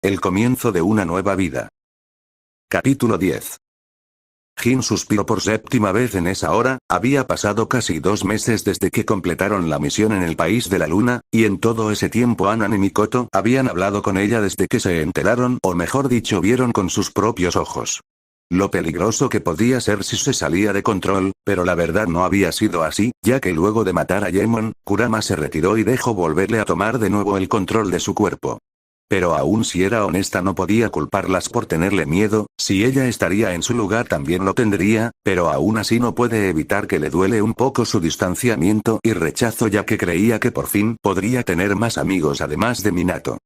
El comienzo de una nueva vida. Capítulo 10. Jin suspiró por séptima vez en esa hora. Había pasado casi 2 meses desde que completaron la misión en el país de la luna, y en todo ese tiempo Anan y Mikoto habían hablado con ella desde que se enteraron, o mejor dicho vieron con sus propios ojos lo peligroso que podía ser si se salía de control, pero la verdad no había sido así, ya que luego de matar a Yemon, Kurama se retiró y dejó volverle a tomar de nuevo el control de su cuerpo. Pero aún si era honesta no podía culparlas por tenerle miedo. Si ella estaría en su lugar también lo tendría, pero aún así no puede evitar que le duele un poco su distanciamiento y rechazo, ya que creía que por fin podría tener más amigos además de Minato.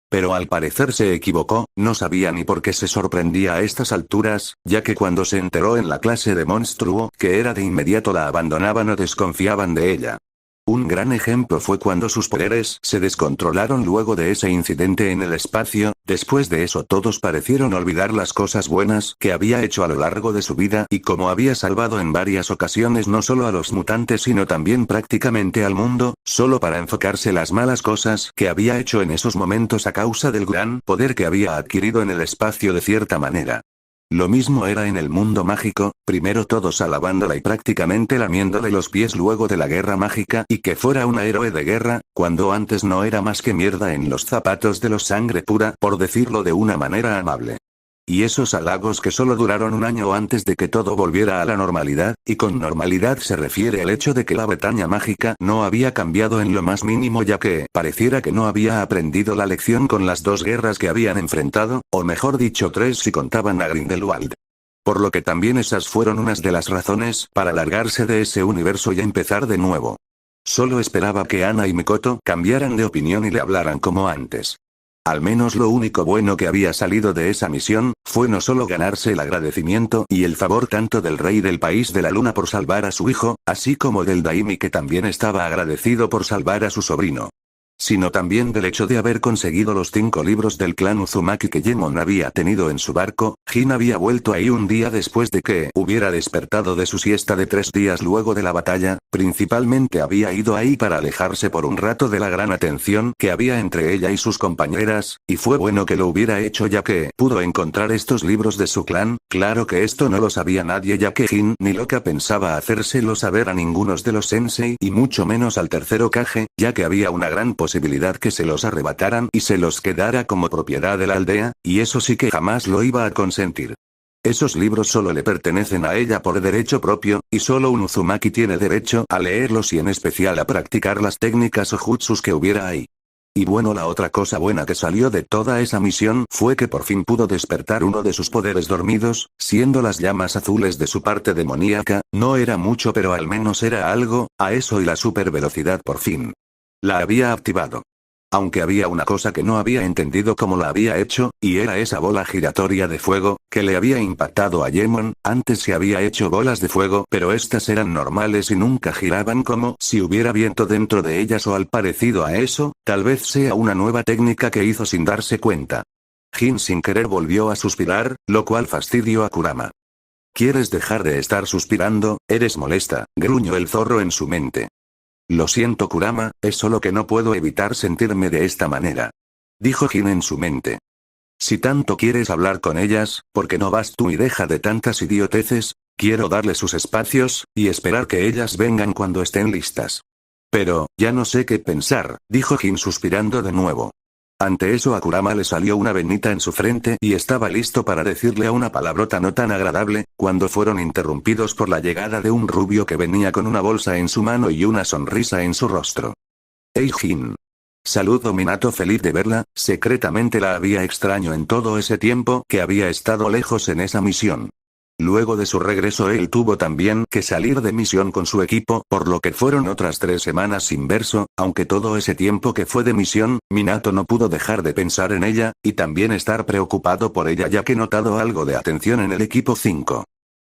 Pero al parecer se equivocó. No sabía ni por qué se sorprendía a estas alturas, ya que cuando se enteró en la clase de monstruo que era de inmediato la abandonaban o desconfiaban de ella. Un gran ejemplo fue cuando sus poderes se descontrolaron luego de ese incidente en el espacio. Después de eso todos parecieron olvidar las cosas buenas que había hecho a lo largo de su vida y cómo había salvado en varias ocasiones no solo a los mutantes sino también prácticamente al mundo, solo para enfocarse las malas cosas que había hecho en esos momentos a causa del gran poder que había adquirido en el espacio de cierta manera. Lo mismo era en el mundo mágico, primero todos alabándola y prácticamente lamiéndole los pies luego de la guerra mágica y que fuera una héroe de guerra, cuando antes no era más que mierda en los zapatos de los sangre pura, por decirlo de una manera amable. Y esos halagos que solo duraron un año antes de que todo volviera a la normalidad, y con normalidad se refiere al hecho de que la Bretaña mágica no había cambiado en lo más mínimo, ya que pareciera que no había aprendido la lección con las 2 guerras que habían enfrentado, o mejor dicho 3 si contaban a Grindelwald. Por lo que también esas fueron unas de las razones para largarse de ese universo y empezar de nuevo. Solo esperaba que Ana y Mikoto cambiaran de opinión y le hablaran como antes. Al menos lo único bueno que había salido de esa misión, fue no solo ganarse el agradecimiento y el favor tanto del rey del país de la luna por salvar a su hijo, así como del daimi que también estaba agradecido por salvar a su sobrino, sino también del hecho de haber conseguido los 5 libros del clan Uzumaki que Yemon había tenido en su barco. Jin había vuelto ahí un día después de que hubiera despertado de su siesta de 3 días luego de la batalla. Principalmente había ido ahí para alejarse por un rato de la gran atención que había entre ella y sus compañeras, y fue bueno que lo hubiera hecho ya que pudo encontrar estos libros de su clan. Claro que esto no lo sabía nadie, ya que Jin ni loca pensaba hacérselo saber a ninguno de los sensei y mucho menos al tercer Hokage, ya que había una gran posibilidad que se los arrebataran y se los quedara como propiedad de la aldea, y eso sí que jamás lo iba a consentir. Esos libros solo le pertenecen a ella por derecho propio, y solo un Uzumaki tiene derecho a leerlos y en especial a practicar las técnicas o jutsus que hubiera ahí. Y bueno, la otra cosa buena que salió de toda esa misión fue que por fin pudo despertar uno de sus poderes dormidos, siendo las llamas azules de su parte demoníaca. No era mucho pero al menos era algo, a eso y la super velocidad por fin la había activado. Aunque había una cosa que no había entendido cómo la había hecho, y era esa bola giratoria de fuego, que le había impactado a Yemon. Antes se había hecho bolas de fuego pero estas eran normales y nunca giraban como si hubiera viento dentro de ellas o al parecido a eso. Tal vez sea una nueva técnica que hizo sin darse cuenta. Jin sin querer volvió a suspirar, lo cual fastidió a Kurama. ¿Quieres dejar de estar suspirando? Eres molesta, gruñó el zorro en su mente. Lo siento Kurama, es solo que no puedo evitar sentirme de esta manera, dijo Jin en su mente. Si tanto quieres hablar con ellas, ¿por qué no vas tú y deja de tantas idioteces? Quiero darle sus espacios, y esperar que ellas vengan cuando estén listas. Pero, ya no sé qué pensar, dijo Jin suspirando de nuevo. Ante eso a Kurama le salió una venita en su frente y estaba listo para decirle una palabrota no tan agradable, cuando fueron interrumpidos por la llegada de un rubio que venía con una bolsa en su mano y una sonrisa en su rostro. «Hey Jin». Saludó Minato feliz de verla. Secretamente la había extraño en todo ese tiempo que había estado lejos en esa misión. Luego de su regreso él tuvo también que salir de misión con su equipo, por lo que fueron otras 3 semanas sin verso. Aunque todo ese tiempo que fue de misión, Minato no pudo dejar de pensar en ella, y también estar preocupado por ella ya que notado algo de atención en el equipo 5.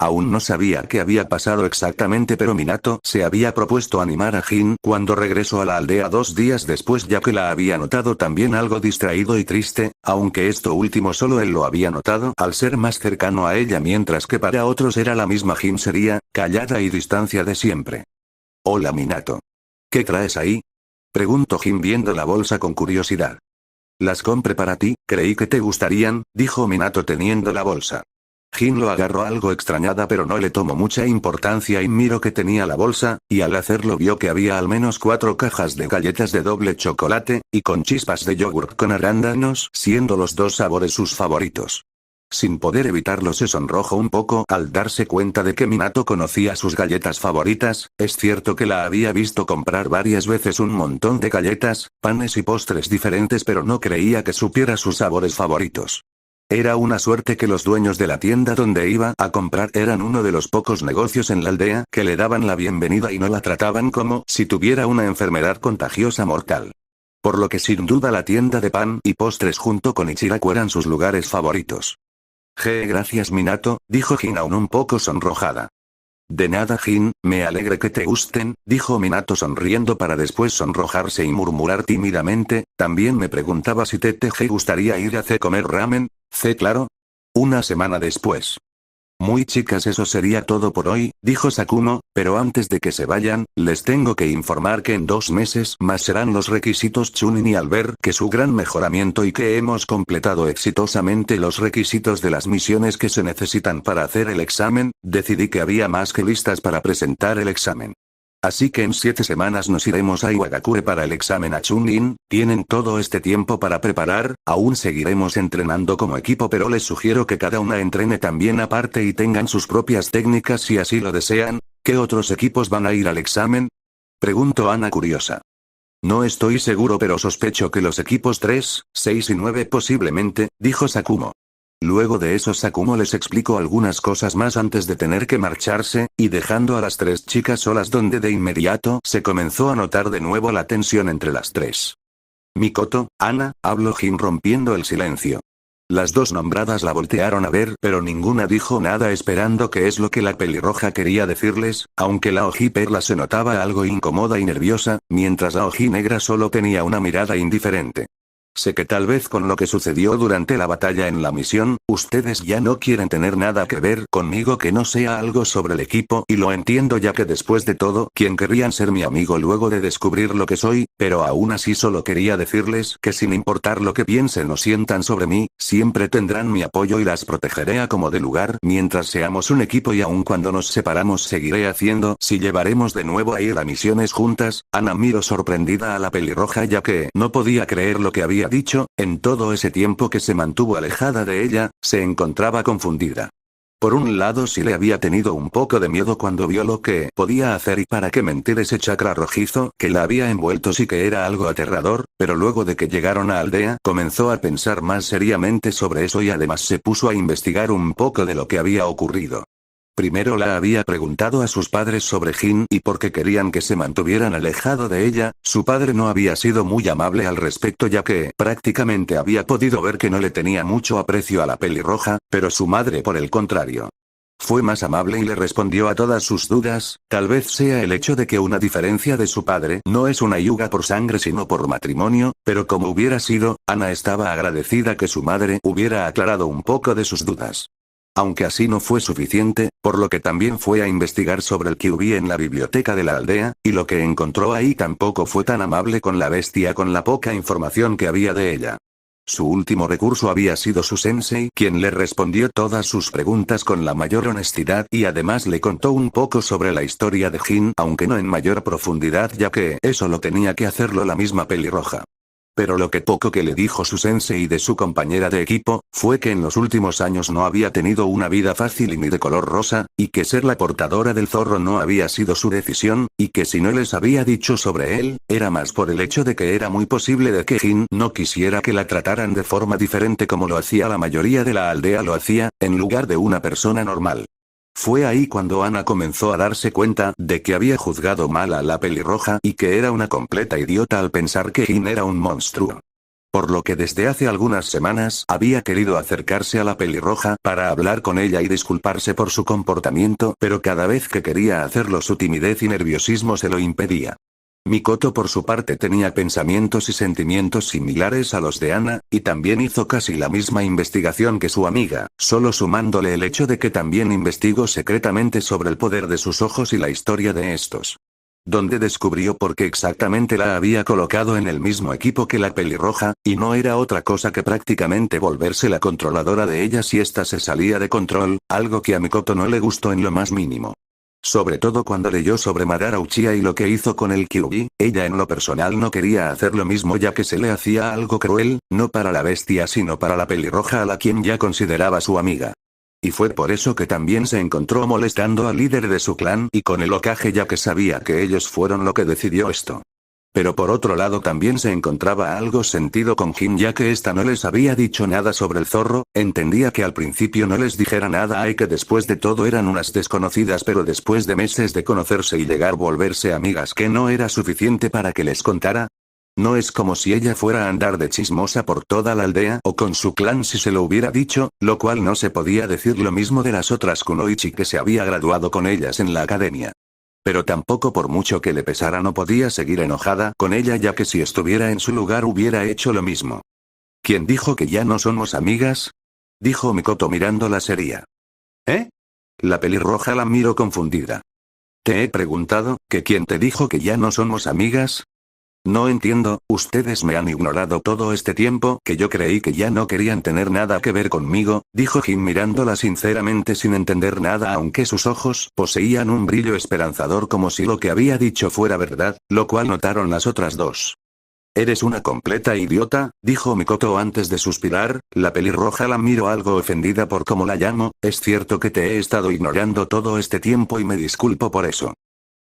Aún no sabía qué había pasado exactamente pero Minato se había propuesto animar a Jin cuando regresó a la aldea 2 días después ya que la había notado también algo distraído y triste, aunque esto último solo él lo había notado al ser más cercano a ella mientras que para otros era la misma Jin seria, callada y distancia de siempre. Hola Minato. ¿Qué traes ahí? Preguntó Jin viendo la bolsa con curiosidad. Las compré para ti, creí que te gustarían, dijo Minato teniendo la bolsa. Jin lo agarró algo extrañada pero no le tomó mucha importancia y miró que tenía la bolsa, y al hacerlo vio que había al menos 4 cajas de galletas de doble chocolate, y con chispas de yogurt con arándanos, siendo los dos sabores sus favoritos. Sin poder evitarlo se sonrojó un poco al darse cuenta de que Minato conocía sus galletas favoritas. Es cierto que la había visto comprar varias veces un montón de galletas, panes y postres diferentes pero no creía que supiera sus sabores favoritos. Era una suerte que los dueños de la tienda donde iba a comprar eran uno de los pocos negocios en la aldea que le daban la bienvenida y no la trataban como si tuviera una enfermedad contagiosa mortal. Por lo que sin duda la tienda de pan y postres junto con Ichiraku eran sus lugares favoritos. Gracias Minato, dijo Jin aún un poco sonrojada. De nada Jin, me alegra que te gusten, dijo Minato sonriendo para después sonrojarse y murmurar tímidamente, también me preguntaba si te gustaría ir a comer ramen, claro. Una semana después. Muy chicas, eso sería todo por hoy, dijo Sakumo, pero antes de que se vayan, les tengo que informar que en 2 meses más serán los requisitos Chunin y al ver que su gran mejoramiento y que hemos completado exitosamente los requisitos de las misiones que se necesitan para hacer el examen, decidí que había más que listas para presentar el examen. Así que en 7 semanas nos iremos a Iwagakure para el examen a Chunin, tienen todo este tiempo para preparar, aún seguiremos entrenando como equipo pero les sugiero que cada una entrene también aparte y tengan sus propias técnicas si así lo desean. ¿Qué otros equipos van a ir al examen? Preguntó Ana curiosa. No estoy seguro pero sospecho que los equipos 3, 6 y 9 posiblemente, dijo Sakumo. Luego de eso Sakumo les explicó algunas cosas más antes de tener que marcharse, y dejando a las 3 chicas solas donde de inmediato se comenzó a notar de nuevo la tensión entre las 3. Mikoto, Ana, habló Jin rompiendo el silencio. Las 2 nombradas la voltearon a ver pero ninguna dijo nada esperando qué es lo que la pelirroja quería decirles, aunque la ojiperla se notaba algo incómoda y nerviosa, mientras la ojinegra solo tenía una mirada indiferente. Sé que tal vez con lo que sucedió durante la batalla en la misión, ustedes ya no quieren tener nada que ver conmigo que no sea algo sobre el equipo y lo entiendo ya que después de todo, ¿quién querrían ser mi amigo luego de descubrir lo que soy? Pero aún así solo quería decirles que sin importar lo que piensen o sientan sobre mí, siempre tendrán mi apoyo y las protegeré a como de lugar mientras seamos un equipo y aun cuando nos separamos seguiré haciendo si llevaremos de nuevo a ir a misiones juntas. Ana miró sorprendida a la pelirroja ya que no podía creer lo que había dicho, en todo ese tiempo que se mantuvo alejada de ella, se encontraba confundida. Por un lado sí le había tenido un poco de miedo cuando vio lo que podía hacer y para qué mentir ese chakra rojizo que la había envuelto sí que era algo aterrador, pero luego de que llegaron a aldea comenzó a pensar más seriamente sobre eso y además se puso a investigar un poco de lo que había ocurrido. Primero la había preguntado a sus padres sobre Jin y por qué querían que se mantuvieran alejado de ella. Su padre no había sido muy amable al respecto ya que prácticamente había podido ver que no le tenía mucho aprecio a la pelirroja, pero su madre por el contrario. Fue más amable y le respondió a todas sus dudas, tal vez sea el hecho de que una diferencia de su padre no es una hyuga por sangre sino por matrimonio, pero como hubiera sido, Ana estaba agradecida que su madre hubiera aclarado un poco de sus dudas. Aunque así no fue suficiente, por lo que también fue a investigar sobre el Kyuubi en la biblioteca de la aldea, y lo que encontró ahí tampoco fue tan amable con la bestia con la poca información que había de ella. Su último recurso había sido su sensei quien le respondió todas sus preguntas con la mayor honestidad y además le contó un poco sobre la historia de Jin aunque no en mayor profundidad ya que eso lo tenía que hacerlo la misma pelirroja. Pero lo que poco que le dijo su sensei de su compañera de equipo, fue que en los últimos años no había tenido una vida fácil y ni de color rosa, y que ser la portadora del zorro no había sido su decisión, y que si no les había dicho sobre él, era más por el hecho de que era muy posible de que Jin no quisiera que la trataran de forma diferente como lo hacía la mayoría de la aldea lo hacía, en lugar de una persona normal. Fue ahí cuando Ana comenzó a darse cuenta de que había juzgado mal a la pelirroja y que era una completa idiota al pensar que Jin era un monstruo. Por lo que desde hace algunas semanas había querido acercarse a la pelirroja para hablar con ella y disculparse por su comportamiento, pero cada vez que quería hacerlo su timidez y nerviosismo se lo impedía. Mikoto por su parte tenía pensamientos y sentimientos similares a los de Ana, y también hizo casi la misma investigación que su amiga, solo sumándole el hecho de que también investigó secretamente sobre el poder de sus ojos y la historia de estos. donde descubrió por qué exactamente la había colocado en el mismo equipo que la pelirroja, y no era otra cosa que prácticamente volverse la controladora de ella si ésta se salía de control, algo que a Mikoto no le gustó en lo más mínimo. Sobre todo cuando leyó sobre Madara Uchiha y lo que hizo con el Kyuubi, ella en lo personal no quería hacer lo mismo ya que se le hacía algo cruel, no para la bestia sino para la pelirroja a la quien ya consideraba su amiga. Y fue por eso que también se encontró molestando al líder de su clan y con el Hokage ya que sabía que ellos fueron lo que decidió esto. Pero por otro lado también se encontraba algo sentido con Jin ya que ésta no les había dicho nada sobre el zorro, entendía que al principio no les dijera nada y que después de todo eran unas desconocidas pero después de meses de conocerse y llegar a volverse amigas que no era suficiente para que les contara. No es como si ella fuera a andar de chismosa por toda la aldea o con su clan si se lo hubiera dicho, lo cual no se podía decir lo mismo de las otras kunoichi que se había graduado con ellas en la academia. Pero tampoco por mucho que le pesara no podía seguir enojada con ella ya que si estuviera en su lugar hubiera hecho lo mismo. ¿Quién dijo que ya no somos amigas? Dijo Mikoto mirándola seria. ¿Eh? La pelirroja la miró confundida. Te he preguntado, ¿que quién te dijo que ya no somos amigas? No entiendo, ustedes me han ignorado todo este tiempo que yo creí que ya no querían tener nada que ver conmigo, dijo Jin mirándola sinceramente sin entender nada aunque sus ojos poseían un brillo esperanzador como si lo que había dicho fuera verdad, lo cual notaron las otras dos. Eres una completa idiota, dijo Mikoto antes de suspirar, la pelirroja la miró algo ofendida por cómo la llamo, es cierto que te he estado ignorando todo este tiempo y me disculpo por eso.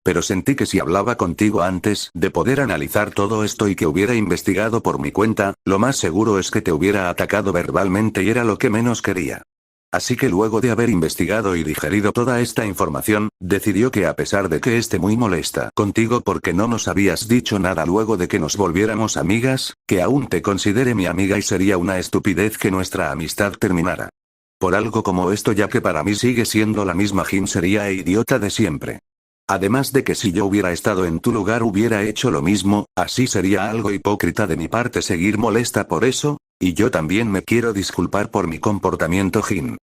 Pero sentí que si hablaba contigo antes de poder analizar todo esto y que hubiera investigado por mi cuenta, lo más seguro es que te hubiera atacado verbalmente y era lo que menos quería. Así que luego de haber investigado y digerido toda esta información, decidió que a pesar de que esté muy molesta contigo porque no nos habías dicho nada luego de que nos volviéramos amigas, que aún te considere mi amiga y sería una estupidez que nuestra amistad terminara. Por algo como esto ya que para mí sigue siendo la misma Jin sería idiota de siempre. Además de que si yo hubiera estado en tu lugar hubiera hecho lo mismo, así sería algo hipócrita de mi parte seguir molesta por eso, y yo también me quiero disculpar por mi comportamiento Jin.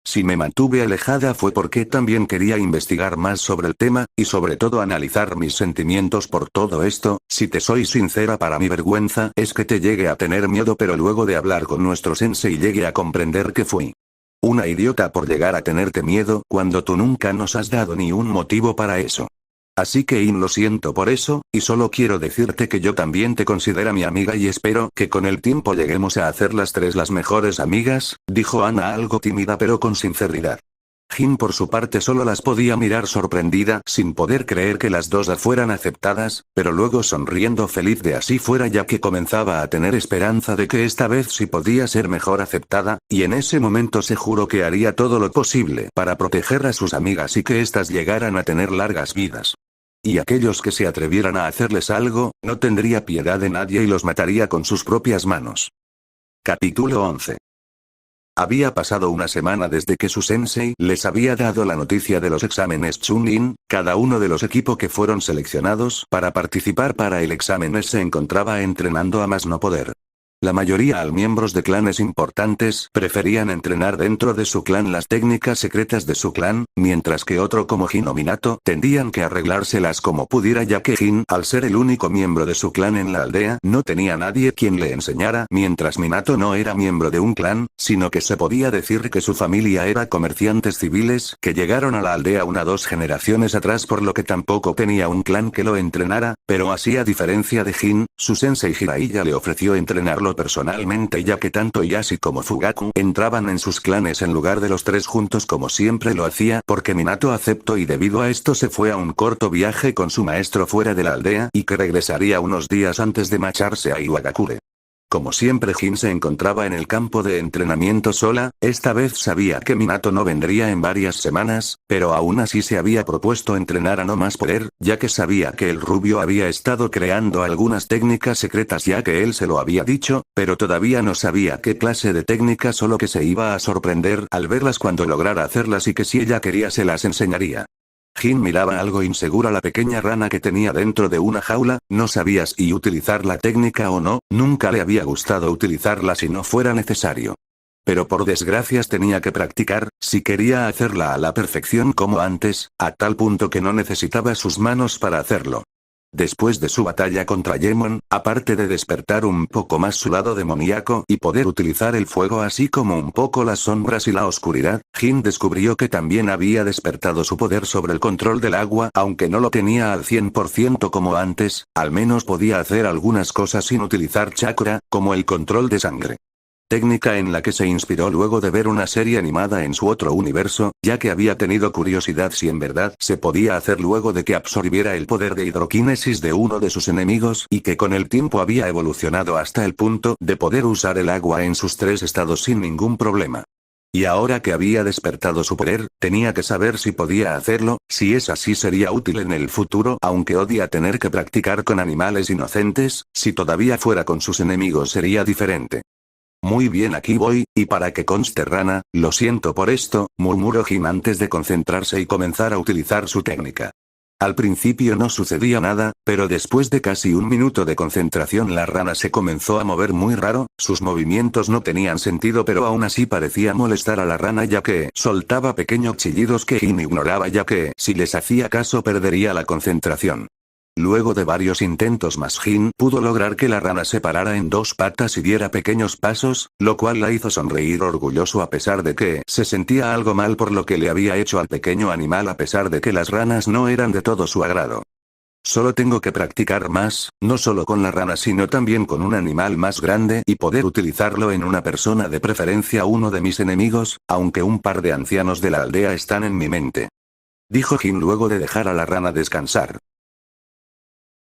Si me mantuve alejada fue porque también quería investigar más sobre el tema, y sobre todo analizar mis sentimientos por todo esto, si te soy sincera para mi vergüenza es que te llegue a tener miedo pero luego de hablar con nuestro sensei llegué a comprender que fui una idiota por llegar a tenerte miedo cuando tú nunca nos has dado ni un motivo para eso. Así que lo siento por eso, y solo quiero decirte que yo también te considero mi amiga y espero que con el tiempo lleguemos a hacer las tres las mejores amigas, dijo Ana algo tímida pero con sinceridad. Jin por su parte solo las podía mirar sorprendida sin poder creer que las dos fueran aceptadas, pero luego sonriendo feliz de así fuera ya que comenzaba a tener esperanza de que esta vez sí podía ser mejor aceptada, y en ese momento se juró que haría todo lo posible para proteger a sus amigas y que éstas llegaran a tener largas vidas. Y aquellos que se atrevieran a hacerles algo, no tendría piedad de nadie y los mataría con sus propias manos. Capítulo 11. Había pasado una semana desde que su sensei les había dado la noticia de los exámenes Chunin, cada uno de los equipos que fueron seleccionados para participar para el examen se encontraba entrenando a más no poder. La mayoría al miembros de clanes importantes preferían entrenar dentro de su clan las técnicas secretas de su clan, mientras que otro como Jin o Minato tendían que arreglárselas como pudiera ya que Jin, al ser el único miembro de su clan en la aldea, no tenía nadie quien le enseñara, mientras Minato no era miembro de un clan, sino que se podía decir que su familia era comerciantes civiles que llegaron a la aldea 2 generaciones atrás por lo que tampoco tenía un clan que lo entrenara, pero así a diferencia de Jin, su sensei Jiraiya le ofreció entrenarlo personalmente ya que tanto Yashi como Fugaku entraban en sus clanes en lugar de los tres juntos como siempre lo hacía porque Minato aceptó y debido a esto se fue a un corto viaje con su maestro fuera de la aldea y que regresaría unos días antes de marcharse a Iwagakure. Como siempre Jin se encontraba en el campo de entrenamiento sola, esta vez sabía que Minato no vendría en varias semanas, pero aún así se había propuesto entrenar a no más poder, ya que sabía que el rubio había estado creando algunas técnicas secretas ya que él se lo había dicho, pero todavía no sabía qué clase de técnicas solo que se iba a sorprender al verlas cuando lograra hacerlas y que si ella quería se las enseñaría. Jin miraba algo insegura la pequeña rana que tenía dentro de una jaula, no sabía si utilizar la técnica o no, nunca le había gustado utilizarla si no fuera necesario. Pero por desgracias tenía que practicar, si quería hacerla a la perfección como antes, a tal punto que no necesitaba sus manos para hacerlo. Después de su batalla contra Yemon, aparte de despertar un poco más su lado demoníaco y poder utilizar el fuego así como un poco las sombras y la oscuridad, Jin descubrió que también había despertado su poder sobre el control del agua, aunque no lo tenía al 100% como antes, al menos podía hacer algunas cosas sin utilizar chakra, como el control de sangre. Técnica en la que se inspiró luego de ver una serie animada en su otro universo, ya que había tenido curiosidad si en verdad se podía hacer luego de que absorbiera el poder de hidroquinesis de uno de sus enemigos y que con el tiempo había evolucionado hasta el punto de poder usar el agua en sus 3 estados sin ningún problema. Y ahora que había despertado su poder, tenía que saber si podía hacerlo, si es así sería útil en el futuro, aunque odia tener que practicar con animales inocentes, si todavía fuera con sus enemigos sería diferente. Muy bien, aquí voy, y para que conste Rana, lo siento por esto, murmuró Jin antes de concentrarse y comenzar a utilizar su técnica. Al principio no sucedía nada, pero después de casi un minuto de concentración la rana se comenzó a mover muy raro, sus movimientos no tenían sentido pero aún así parecía molestar a la rana ya que soltaba pequeños chillidos que Jin ignoraba ya que si les hacía caso perdería la concentración. Luego de varios intentos más Jin pudo lograr que la rana se parara en 2 patas y diera pequeños pasos, lo cual la hizo sonreír orgulloso a pesar de que se sentía algo mal por lo que le había hecho al pequeño animal a pesar de que las ranas no eran de todo su agrado. Solo tengo que practicar más, no solo con la rana sino también con un animal más grande y poder utilizarlo en una persona de preferencia uno de mis enemigos, aunque un par de ancianos de la aldea están en mi mente. Dijo Jin luego de dejar a la rana descansar.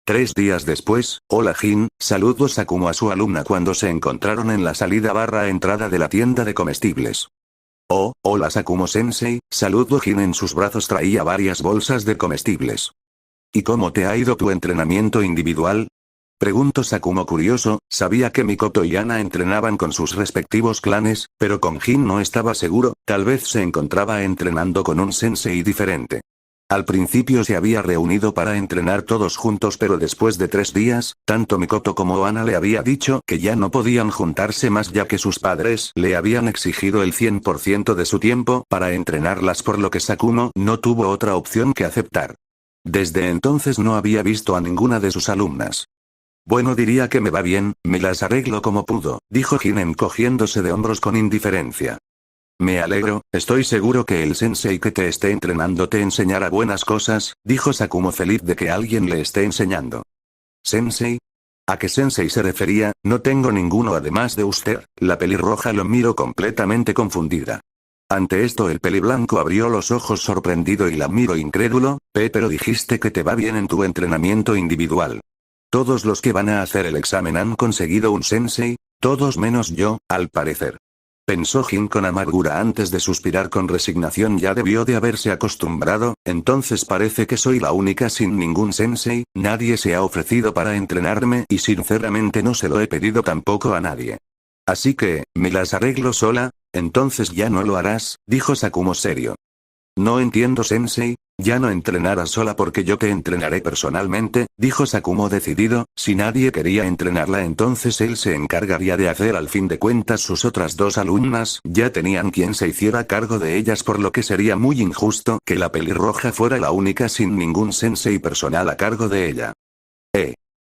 3 días después, hola Jin, saludó Sakumo a su alumna cuando se encontraron en la salida/entrada de la tienda de comestibles. Oh, hola Sakumo-sensei, saludó Jin en sus brazos traía varias bolsas de comestibles. ¿Y cómo te ha ido tu entrenamiento individual? Preguntó Sakumo curioso, sabía que Mikoto y Ana entrenaban con sus respectivos clanes, pero con Jin no estaba seguro, tal vez se encontraba entrenando con un sensei diferente. Al principio se había reunido para entrenar todos juntos pero después de 3 días, tanto Mikoto como Ana le había dicho que ya no podían juntarse más ya que sus padres le habían exigido el 100% de su tiempo para entrenarlas por lo que Sakumo no tuvo otra opción que aceptar. Desde entonces no había visto a ninguna de sus alumnas. Bueno, diría que me va bien, me las arreglo como pudo, dijo Jin encogiéndose de hombros con indiferencia. Me alegro, estoy seguro que el sensei que te esté entrenando te enseñará buenas cosas, dijo Sakumo feliz de que alguien le esté enseñando. ¿Sensei? ¿A qué sensei se refería? No tengo ninguno además de usted, la pelirroja lo miró completamente confundida. Ante esto el peliblanco abrió los ojos sorprendido y la miró incrédulo, pero dijiste que te va bien en tu entrenamiento individual. Todos los que van a hacer el examen han conseguido un sensei, todos menos yo, al parecer. Pensó Jin con amargura antes de suspirar con resignación ya debió de haberse acostumbrado, entonces parece que soy la única sin ningún sensei, nadie se ha ofrecido para entrenarme y sinceramente no se lo he pedido tampoco a nadie. Así que, ¿me las arreglo sola? Entonces ya no lo harás, dijo Sakumo serio. No entiendo sensei, ya no entrenarás sola porque yo te entrenaré personalmente, dijo Sakumo decidido, si nadie quería entrenarla entonces él se encargaría de hacer al fin de cuentas sus otras 2 alumnas ya tenían quien se hiciera cargo de ellas por lo que sería muy injusto que la pelirroja fuera la única sin ningún sensei personal a cargo de ella.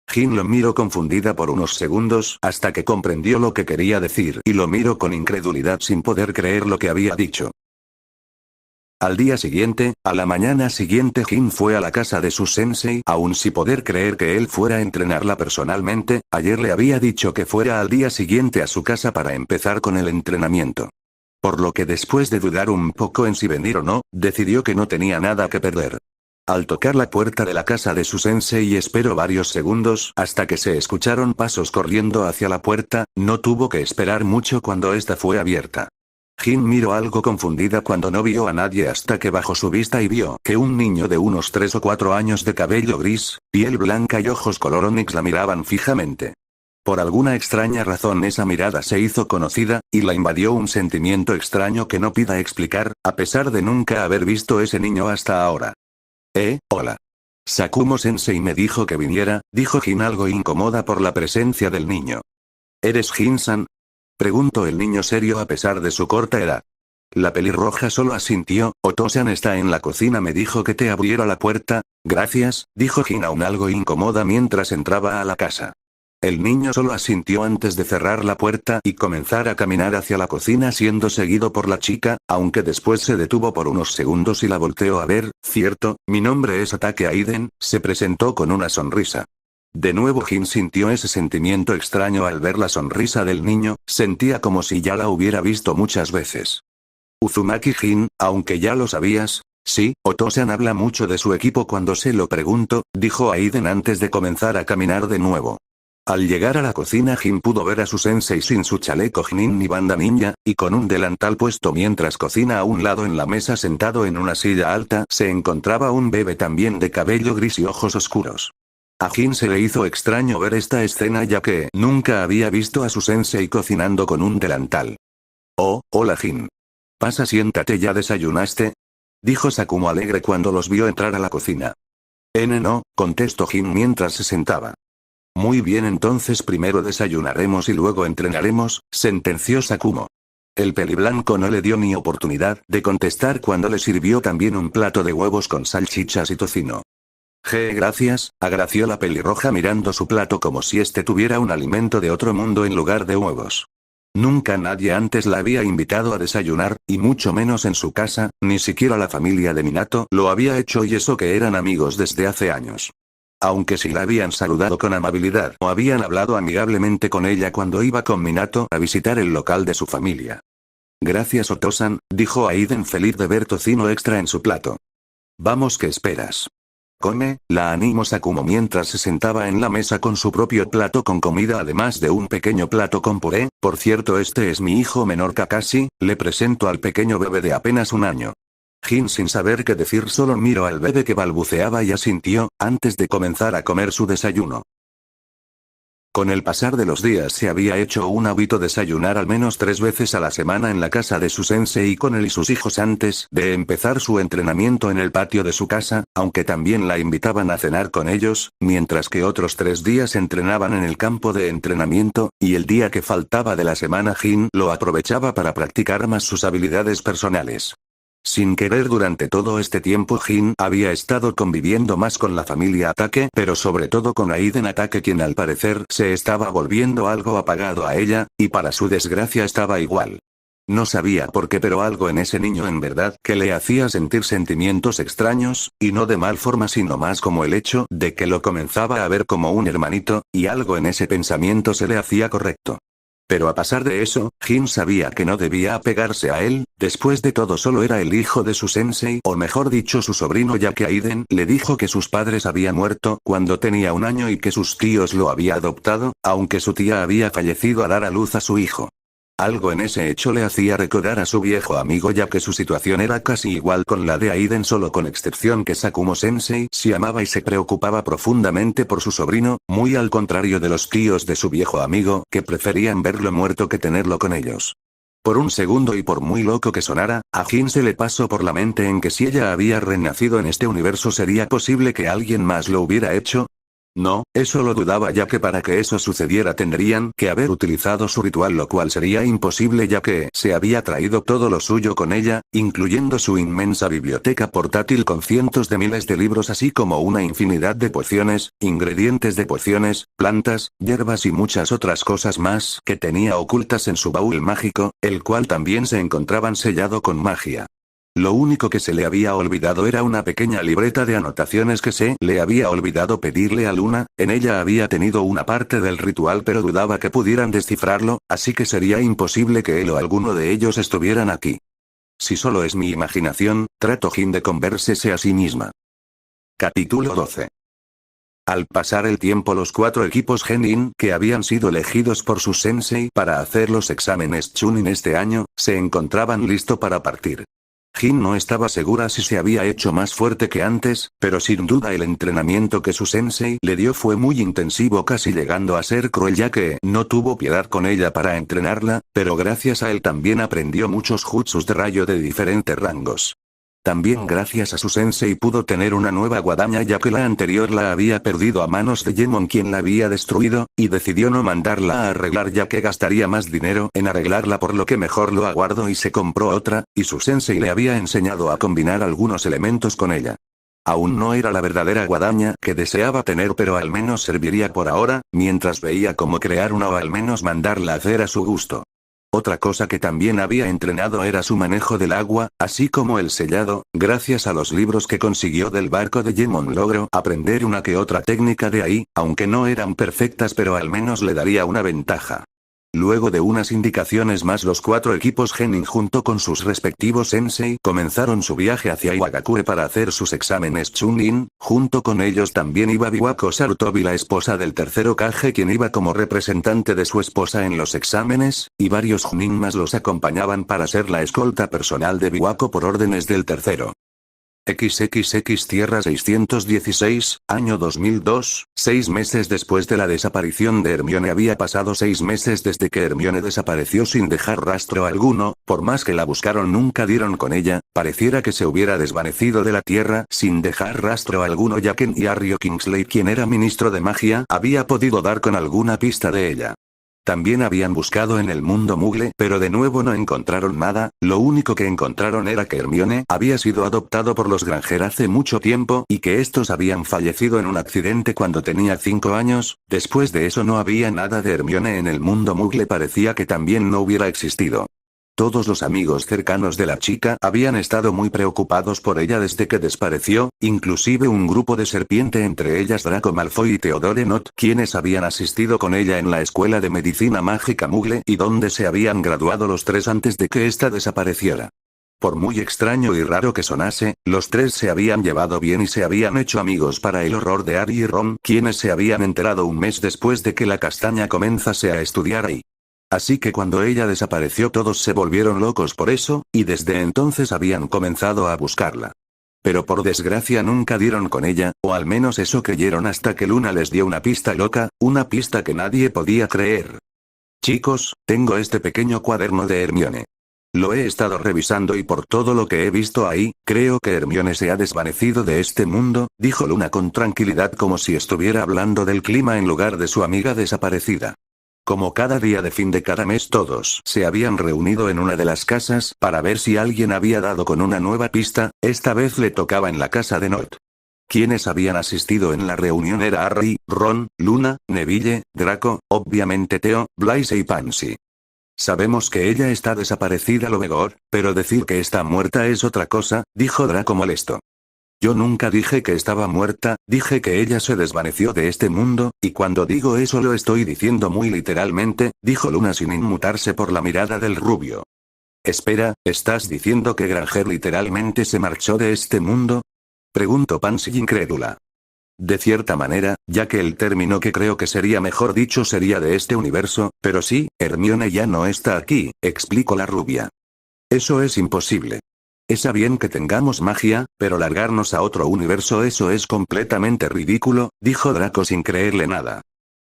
Jin lo miró confundida por unos segundos hasta que comprendió lo que quería decir y lo miró con incredulidad sin poder creer lo que había dicho. Al día siguiente, a la mañana siguiente Jin fue a la casa de su sensei aún sin poder creer que él fuera a entrenarla personalmente, ayer le había dicho que fuera al día siguiente a su casa para empezar con el entrenamiento. Por lo que después de dudar un poco en si venir o no, decidió que no tenía nada que perder. Al tocar la puerta de la casa de su sensei esperó varios segundos hasta que se escucharon pasos corriendo hacia la puerta, no tuvo que esperar mucho cuando esta fue abierta. Jin miró algo confundida cuando no vio a nadie hasta que bajó su vista y vio que un niño de unos 3 o 4 años de cabello gris, piel blanca y ojos color onix la miraban fijamente. Por alguna extraña razón esa mirada se hizo conocida, y la invadió un sentimiento extraño que no pida explicar, a pesar de nunca haber visto ese niño hasta ahora. Hola. Sakumo-sensei me dijo que viniera, dijo Jin algo incómoda por la presencia del niño. ¿Eres Jin-san? Preguntó el niño serio a pesar de su corta edad. La pelirroja solo asintió. Otosan está en la cocina, me dijo que te abriera la puerta. Gracias, dijo Jin aún algo incómoda mientras entraba a la casa. El niño solo asintió antes de cerrar la puerta y comenzar a caminar hacia la cocina siendo seguido por la chica, aunque después se detuvo por unos segundos y la volteó a ver. Cierto, mi nombre es Atake Aiden, se presentó con una sonrisa. De nuevo Jin sintió ese sentimiento extraño al ver la sonrisa del niño, sentía como si ya la hubiera visto muchas veces. Uzumaki Jin, aunque ya lo sabías. Sí, Otosan habla mucho de su equipo cuando se lo pregunto, dijo Aiden antes de comenzar a caminar de nuevo. Al llegar a la cocina Jin pudo ver a su sensei sin su chaleco Jinin ni banda ninja, y con un delantal puesto mientras cocina a un lado en la mesa sentado en una silla alta se encontraba un bebé también de cabello gris y ojos oscuros. A Jin se le hizo extraño ver esta escena ya que nunca había visto a su sensei cocinando con un delantal. Oh, hola Jin. Pasa, siéntate, ¿ya desayunaste? Dijo Sakumo alegre cuando los vio entrar a la cocina. No, contestó Jin mientras se sentaba. Muy bien, entonces primero desayunaremos y luego entrenaremos, sentenció Sakumo. El peliblanco no le dio ni oportunidad de contestar cuando le sirvió también un plato de huevos con salchichas y tocino. Gracias, agració la pelirroja mirando su plato como si este tuviera un alimento de otro mundo en lugar de huevos. Nunca nadie antes la había invitado a desayunar, y mucho menos en su casa, ni siquiera la familia de Minato lo había hecho y eso que eran amigos desde hace años. Aunque sí la habían saludado con amabilidad o habían hablado amigablemente con ella cuando iba con Minato a visitar el local de su familia. Gracias Otosan, dijo Aiden feliz de ver tocino extra en su plato. Vamos, ¿qué esperas? Come, la animó Sakumo mientras se sentaba en la mesa con su propio plato con comida además de un pequeño plato con puré. Por cierto, este es mi hijo menor Kakashi, le presento al pequeño bebé de apenas un año. Jin sin saber qué decir solo miró al bebé que balbuceaba y asintió, antes de comenzar a comer su desayuno. Con el pasar de los días se había hecho un hábito desayunar al menos 3 veces a la semana en la casa de su sensei con él y sus hijos antes de empezar su entrenamiento en el patio de su casa, aunque también la invitaban a cenar con ellos, mientras que otros 3 días entrenaban en el campo de entrenamiento, y el día que faltaba de la semana Jin lo aprovechaba para practicar más sus habilidades personales. Sin querer durante todo este tiempo Jin había estado conviviendo más con la familia Atake, pero sobre todo con Aiden Atake, quien al parecer se estaba volviendo algo apagado a ella, y para su desgracia estaba igual. No sabía por qué, pero algo en ese niño en verdad que le hacía sentir sentimientos extraños, y no de mal forma sino más como el hecho de que lo comenzaba a ver como un hermanito, y algo en ese pensamiento se le hacía correcto. Pero a pesar de eso, Jin sabía que no debía apegarse a él, después de todo solo era el hijo de su sensei, o mejor dicho su sobrino, ya que Aiden le dijo que sus padres habían muerto cuando tenía 1 año y que sus tíos lo habían adoptado, aunque su tía había fallecido al dar a luz a su hijo. Algo en ese hecho le hacía recordar a su viejo amigo, ya que su situación era casi igual con la de Aiden, solo con excepción que Sakumo Sensei se amaba y se preocupaba profundamente por su sobrino, muy al contrario de los tíos de su viejo amigo, que preferían verlo muerto que tenerlo con ellos. Por un segundo, y por muy loco que sonara, a Jin se le pasó por la mente en que si ella había renacido en este universo sería posible que alguien más lo hubiera hecho. No, eso lo dudaba, ya que para que eso sucediera tendrían que haber utilizado su ritual, lo cual sería imposible ya que se había traído todo lo suyo con ella, incluyendo su inmensa biblioteca portátil con cientos de miles de libros, así como una infinidad de pociones, ingredientes de pociones, plantas, hierbas y muchas otras cosas más que tenía ocultas en su baúl mágico, el cual también se encontraban sellado con magia. Lo único que se le había olvidado era una pequeña libreta de anotaciones que se le había olvidado pedirle a Luna. En ella había tenido una parte del ritual, pero dudaba que pudieran descifrarlo, así que sería imposible que él o alguno de ellos estuvieran aquí. Si solo es mi imaginación, trató Jin de convencerse a sí misma. Capítulo 12. Al pasar el tiempo, los 4 equipos Genin que habían sido elegidos por su sensei para hacer los exámenes Chunin este año, se encontraban listos para partir. Jin no estaba segura si se había hecho más fuerte que antes, pero sin duda el entrenamiento que su sensei le dio fue muy intensivo, casi llegando a ser cruel, ya que no tuvo piedad con ella para entrenarla, pero gracias a él también aprendió muchos jutsus de rayo de diferentes rangos. También gracias a su sensei pudo tener una nueva guadaña ya que la anterior la había perdido a manos de Gemon quien la había destruido, y decidió no mandarla a arreglar ya que gastaría más dinero en arreglarla por lo que mejor lo aguardó y se compró otra, y su sensei le había enseñado a combinar algunos elementos con ella. Aún no era la verdadera guadaña que deseaba tener pero al menos serviría por ahora, mientras veía cómo crear una o al menos mandarla a hacer a su gusto. Otra cosa que también había entrenado era su manejo del agua, así como el sellado, gracias a los libros que consiguió del barco de Gemon logró aprender una que otra técnica de ahí, aunque no eran perfectas pero al menos le daría una ventaja. Luego de unas indicaciones más los 4 equipos Genin junto con sus respectivos sensei comenzaron su viaje hacia Iwagakure para hacer sus exámenes Chunin, junto con ellos también iba Biwako Sarutobi la esposa del tercer Hokage quien iba como representante de su esposa en los exámenes, y varios Chunin más los acompañaban para ser la escolta personal de Biwako por órdenes del tercero. XXX Tierra 616, año 2002, 6 meses después de la desaparición de Hermione había pasado 6 meses desde que Hermione desapareció sin dejar rastro alguno, por más que la buscaron nunca dieron con ella, pareciera que se hubiera desvanecido de la Tierra sin dejar rastro alguno ya que ni Harry Kingsley quien era ministro de magia había podido dar con alguna pista de ella. También habían buscado en el mundo Mugle, pero de nuevo no encontraron nada, lo único que encontraron era que Hermione había sido adoptado por los Granger hace mucho tiempo y que estos habían fallecido en un accidente cuando tenía 5 años, después de eso no había nada de Hermione en el mundo Mugle parecía que también no hubiera existido. Todos los amigos cercanos de la chica habían estado muy preocupados por ella desde que desapareció, inclusive un grupo de serpiente entre ellas Draco Malfoy y Theodore Nott quienes habían asistido con ella en la escuela de medicina mágica Mugle y donde se habían graduado los 3 antes de que ésta desapareciera. Por muy extraño y raro que sonase, los 3 se habían llevado bien y se habían hecho amigos para el horror de Harry y Ron quienes se habían enterado un mes después de que la castaña comenzase a estudiar ahí. Así que cuando ella desapareció todos se volvieron locos por eso, y desde entonces habían comenzado a buscarla. Pero por desgracia nunca dieron con ella, o al menos eso creyeron hasta que Luna les dio una pista loca, una pista que nadie podía creer. Chicos, tengo este pequeño cuaderno de Hermione. Lo he estado revisando y por todo lo que he visto ahí, creo que Hermione se ha desvanecido de este mundo, dijo Luna con tranquilidad como si estuviera hablando del clima en lugar de su amiga desaparecida. Como cada día de fin de cada mes todos se habían reunido en una de las casas para ver si alguien había dado con una nueva pista, esta vez le tocaba en la casa de Nott. Quienes habían asistido en la reunión era Harry, Ron, Luna, Neville, Draco, obviamente Theo, Blaise y Pansy. Sabemos que ella está desaparecida lo mejor, pero decir que está muerta es otra cosa, dijo Draco molesto. Yo nunca dije que estaba muerta, dije que ella se desvaneció de este mundo, y cuando digo eso lo estoy diciendo muy literalmente, dijo Luna sin inmutarse por la mirada del rubio. Espera, ¿estás diciendo que Granger literalmente se marchó de este mundo? Preguntó Pansy incrédula. De cierta manera, ya que el término que creo que sería mejor dicho sería de este universo, pero sí, Hermione ya no está aquí, explicó la rubia. Eso es imposible. Está bien que tengamos magia, pero largarnos a otro universo eso es completamente ridículo, dijo Draco sin creerle nada.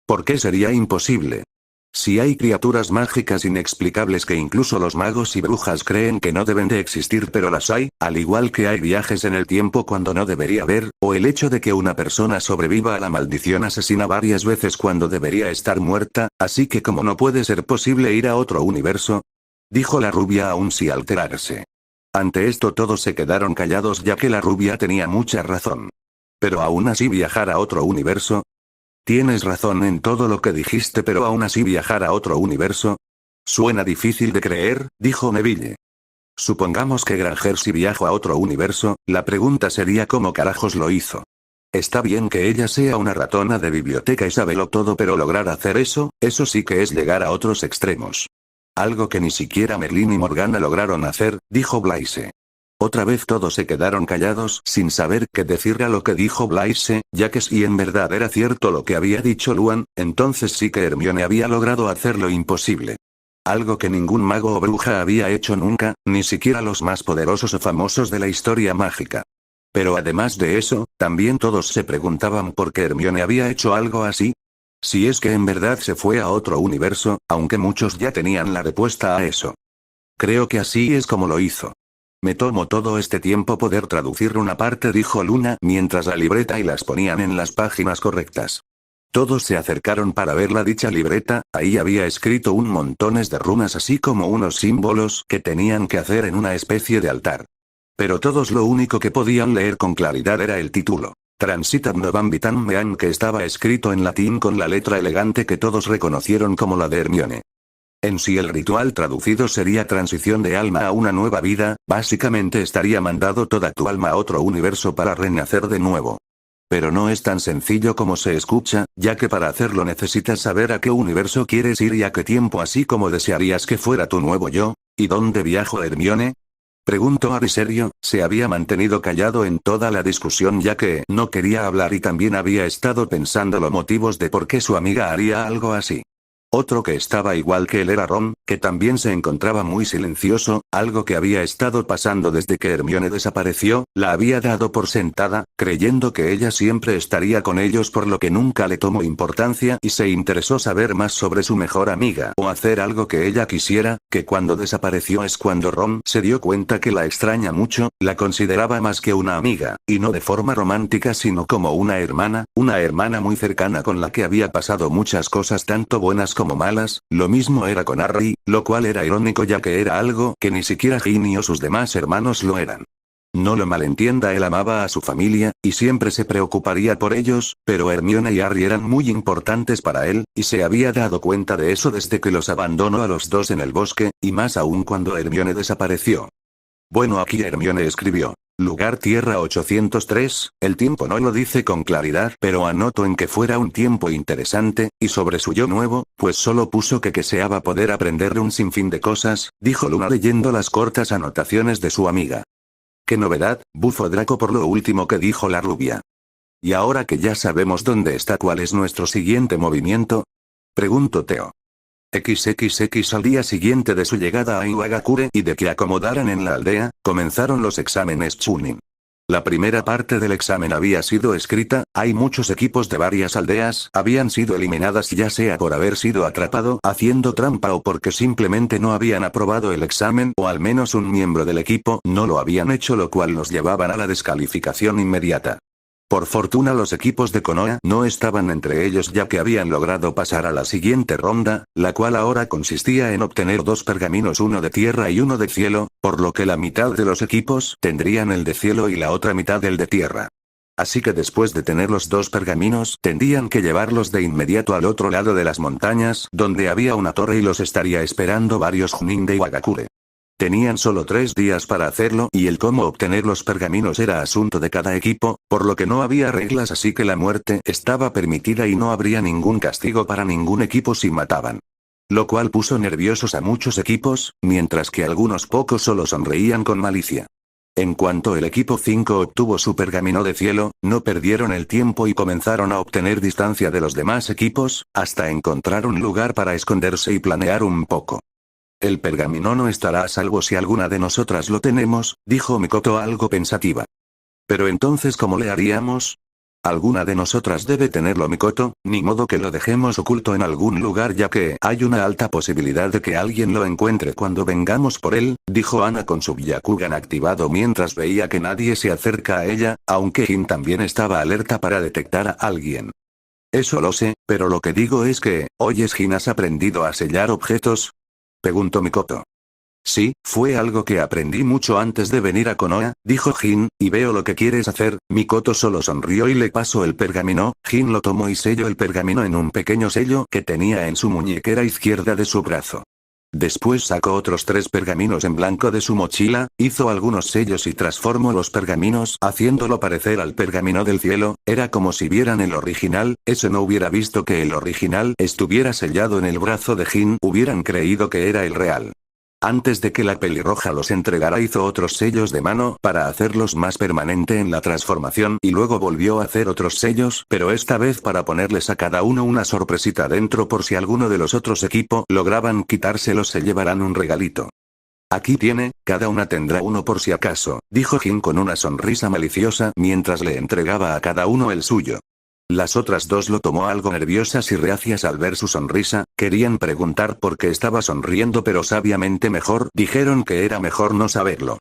¿Por qué sería imposible? Si hay criaturas mágicas inexplicables que incluso los magos y brujas creen que no deben de existir pero las hay, al igual que hay viajes en el tiempo cuando no debería haber, o el hecho de que una persona sobreviva a la maldición asesina varias veces cuando debería estar muerta, así que como no puede ser posible ir a otro universo, dijo la rubia aún sin alterarse. Ante esto todos se quedaron callados ya que la rubia tenía mucha razón. Pero aún así viajar a otro universo. Tienes razón en todo lo que dijiste pero aún así viajar a otro universo. Suena difícil de creer, dijo Neville. Supongamos que Granger sí viajó a otro universo, la pregunta sería ¿cómo carajos lo hizo? Está bien que ella sea una ratona de biblioteca y sábelo todo pero lograr hacer eso sí que es llegar a otros extremos. Algo que ni siquiera Merlin y Morgana lograron hacer, dijo Blaise. Otra vez todos se quedaron callados sin saber qué decir a lo que dijo Blaise, ya que si en verdad era cierto lo que había dicho Luan, entonces sí que Hermione había logrado hacer lo imposible. Algo que ningún mago o bruja había hecho nunca, ni siquiera los más poderosos o famosos de la historia mágica. Pero además de eso, también todos se preguntaban por qué Hermione había hecho algo así. Si es que en verdad se fue a otro universo, aunque muchos ya tenían la respuesta a eso. Creo que así es como lo hizo. Me tomó todo este tiempo poder traducir una parte, dijo Luna mientras la libreta y las ponían en las páginas correctas. Todos se acercaron para ver la dicha libreta, ahí había escrito un montones de runas así como unos símbolos que tenían que hacer en una especie de altar. Pero todos lo único que podían leer con claridad era el título. Transitat novam vitam meam, que estaba escrito en latín con la letra elegante que todos reconocieron como la de Hermione. En sí el ritual traducido sería transición de alma a una nueva vida, básicamente estaría mandado toda tu alma a otro universo para renacer de nuevo. Pero no es tan sencillo como se escucha, ya que para hacerlo necesitas saber a qué universo quieres ir y a qué tiempo, así como desearías que fuera tu nuevo yo. ¿Y dónde viajó Hermione?, preguntó Harry serio. Se había mantenido callado en toda la discusión ya que no quería hablar y también había estado pensando los motivos de por qué su amiga haría algo así. Otro que estaba igual que él era Ron, que también se encontraba muy silencioso, algo que había estado pasando desde que Hermione desapareció, la había dado por sentada, creyendo que ella siempre estaría con ellos, por lo que nunca le tomó importancia y se interesó saber más sobre su mejor amiga o hacer algo que ella quisiera, que cuando desapareció es cuando Ron se dio cuenta que la extraña mucho, la consideraba más que una amiga, y no de forma romántica sino como una hermana muy cercana con la que había pasado muchas cosas tanto buenas como malas. Lo mismo era con Harry, lo cual era irónico ya que era algo que ni siquiera Ginny o sus demás hermanos lo eran. No lo malentienda, él amaba a su familia, y siempre se preocuparía por ellos, pero Hermione y Harry eran muy importantes para él, y se había dado cuenta de eso desde que los abandonó a los dos en el bosque, y más aún cuando Hermione desapareció. Bueno, aquí Hermione escribió. Lugar Tierra 803, el tiempo no lo dice con claridad, pero anoto en que fuera un tiempo interesante, y sobre su yo nuevo, pues solo puso que deseaba poder aprender un sinfín de cosas, dijo Luna leyendo las cortas anotaciones de su amiga. ¡Qué novedad!, bufó Draco por lo último que dijo la rubia. ¿Y ahora que ya sabemos dónde está, cuál es nuestro siguiente movimiento?, preguntó Theo. XXX al día siguiente de su llegada a Iwagakure y de que acomodaran en la aldea, comenzaron los exámenes Chunin. La primera parte del examen había sido escrita, hay muchos equipos de varias aldeas, habían sido eliminadas ya sea por haber sido atrapado haciendo trampa o porque simplemente no habían aprobado el examen o al menos un miembro del equipo no lo habían hecho, lo cual los llevaban a la descalificación inmediata. Por fortuna los equipos de Konoha no estaban entre ellos ya que habían logrado pasar a la siguiente ronda, la cual ahora consistía en obtener 2 pergaminos, uno de tierra y uno de cielo, por lo que la mitad de los equipos tendrían el de cielo y la otra mitad el de tierra. Así que después de tener los 2 pergaminos tendrían que llevarlos de inmediato al otro lado de las montañas, donde había una torre y los estaría esperando varios Chunin de Iwagakure. Tenían solo 3 días para hacerlo y el cómo obtener los pergaminos era asunto de cada equipo, por lo que no había reglas, así que la muerte estaba permitida y no habría ningún castigo para ningún equipo si mataban. Lo cual puso nerviosos a muchos equipos, mientras que algunos pocos solo sonreían con malicia. En cuanto el equipo 5 obtuvo su pergamino de cielo, no perdieron el tiempo y comenzaron a obtener distancia de los demás equipos, hasta encontrar un lugar para esconderse y planear un poco. El pergamino no estará a salvo si alguna de nosotras lo tenemos, dijo Mikoto algo pensativa. Pero entonces ¿cómo le haríamos? Alguna de nosotras debe tenerlo, Mikoto, ni modo que lo dejemos oculto en algún lugar ya que hay una alta posibilidad de que alguien lo encuentre cuando vengamos por él, dijo Ana con su Byakugan activado mientras veía que nadie se acerca a ella, aunque Jin también estaba alerta para detectar a alguien. Eso lo sé, pero lo que digo es que, ¿oyes, Jin, has aprendido a sellar objetos?, preguntó Mikoto. Sí, fue algo que aprendí mucho antes de venir a Konoha, dijo Jin, y veo lo que quieres hacer. Mikoto solo sonrió y le pasó el pergamino. Jin lo tomó y selló el pergamino en un pequeño sello que tenía en su muñequera izquierda de su brazo. Después sacó otros 3 pergaminos en blanco de su mochila, hizo algunos sellos y transformó los pergaminos haciéndolo parecer al pergamino del cielo. Era como si vieran el original, eso no hubiera visto que el original estuviera sellado en el brazo de Jin, hubieran creído que era el real. Antes de que la pelirroja los entregara hizo otros sellos de mano para hacerlos más permanente en la transformación y luego volvió a hacer otros sellos, pero esta vez para ponerles a cada uno una sorpresita dentro por si alguno de los otros equipos lograban quitárselos se llevarán un regalito. Aquí tiene, cada una tendrá uno por si acaso, dijo Jin con una sonrisa maliciosa mientras le entregaba a cada uno el suyo. Las otras 2 lo tomó algo nerviosas y reacias al ver su sonrisa, querían preguntar por qué estaba sonriendo pero sabiamente dijeron que era mejor no saberlo.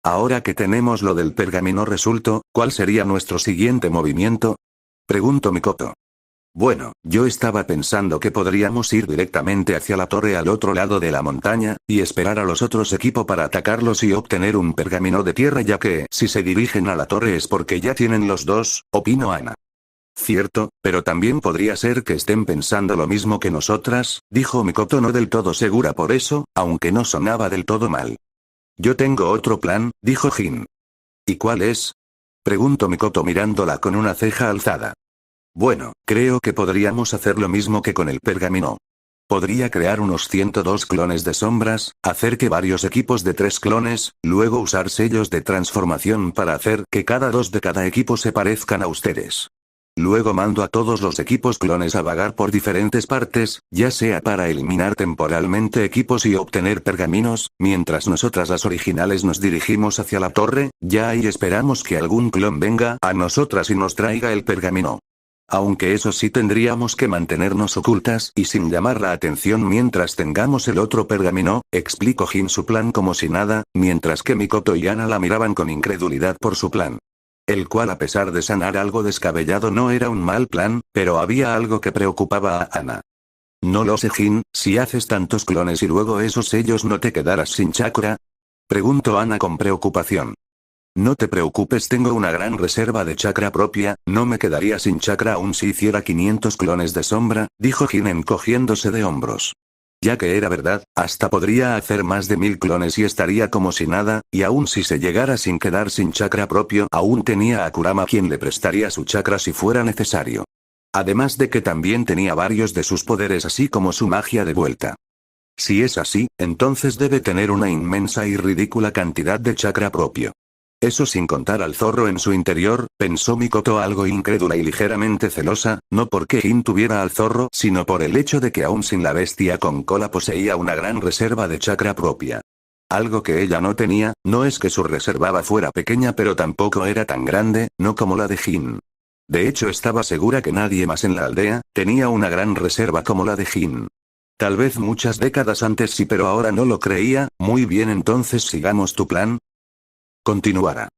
Ahora que tenemos lo del pergamino resuelto, ¿cuál sería nuestro siguiente movimiento? Preguntó Mikoto. Bueno, yo estaba pensando que podríamos ir directamente hacia la torre al otro lado de la montaña, y esperar a los otros equipos para atacarlos y obtener un pergamino de tierra, ya que si se dirigen a la torre es porque ya tienen los dos, opinó Ana. Cierto, pero también podría ser que estén pensando lo mismo que nosotras, dijo Mikoto no del todo segura por eso, aunque no sonaba del todo mal. Yo tengo otro plan, dijo Jin. ¿Y cuál es? Preguntó Mikoto mirándola con una ceja alzada. Bueno, creo que podríamos hacer lo mismo que con el pergamino. Podría crear unos 102 clones de sombras, hacer que varios equipos de 3 clones, luego usar sellos de transformación para hacer que cada 2 de cada equipo se parezcan a ustedes. Luego mando a todos los equipos clones a vagar por diferentes partes, ya sea para eliminar temporalmente equipos y obtener pergaminos, mientras nosotras las originales nos dirigimos hacia la torre, ya ahí esperamos que algún clon venga a nosotras y nos traiga el pergamino. Aunque eso sí tendríamos que mantenernos ocultas y sin llamar la atención mientras tengamos el otro pergamino, explicó Jin su plan como si nada, mientras que Mikoto y Ana la miraban con incredulidad por su plan. El cual a pesar de sonar algo descabellado no era un mal plan, pero había algo que preocupaba a Ana. No lo sé Jin, si haces tantos clones y luego esos sellos no te quedarás sin chakra. Preguntó Ana con preocupación. No te preocupes, tengo una gran reserva de chakra propia, no me quedaría sin chakra aún si hiciera 500 clones de sombra, dijo Jin encogiéndose de hombros. Ya que era verdad, hasta podría hacer más de 1000 clones y estaría como si nada, y aún si se llegara sin quedar sin chakra propio, aún tenía a Kurama quien le prestaría su chakra si fuera necesario. Además de que también tenía varios de sus poderes así como su magia de vuelta. Si es así, entonces debe tener una inmensa y ridícula cantidad de chakra propio. Eso sin contar al zorro en su interior, pensó Mikoto algo incrédula y ligeramente celosa, no porque Jin tuviera al zorro, sino por el hecho de que aún sin la bestia con cola poseía una gran reserva de chakra propia. Algo que ella no tenía, no es que su reserva fuera pequeña pero tampoco era tan grande, no como la de Jin. De hecho estaba segura que nadie más en la aldea, tenía una gran reserva como la de Jin. Tal vez muchas décadas antes sí pero ahora no lo creía, muy bien entonces sigamos tu plan. Continuará.